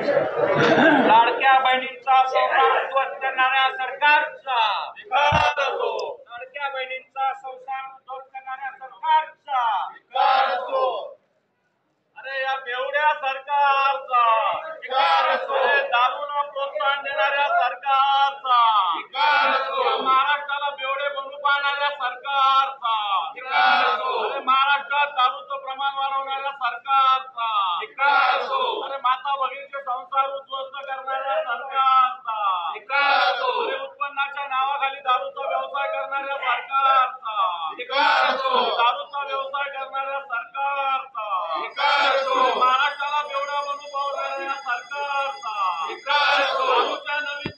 लाडक्या बहिणींचा संसार उद्ध्वस्त करणाऱ्या सरकारचा धिक्कार असो। लाडक्या बहिणींचा संसार उद्ध्वस्त करणाऱ्या सरकारचा धिक्कार असो। अरे या बेवड्या सरकारचा धिक्कार असो। दारूला प्रोत्साहन देणाऱ्या सरकारचा धिक्कार असो। महाराष्ट्राला बेवडे बनवू पाहणाऱ्या सरकारचा धिक्कार असो। अरे महाराष्ट्रात दारूचं प्रमाण वाढवणाऱ्या सरकारचा धिक्कार असो। अरे माता भगिनीचे संसार उद्ध्वस्त करणाऱ्या सरकारचा धिक्कार असो। अरे उत्पन्नाच्या नावाखाली दारूचा व्यवसाय करणाऱ्या सरकारचा धिक्कार असो। दारूचा व्यवसाय करणाऱ्या सरकारचा धिक्कार असो। महाराष्ट्राला बेवडा बनवू पाहणाऱ्या सरकारचा धिक्कार असो। दारूच्या नवीन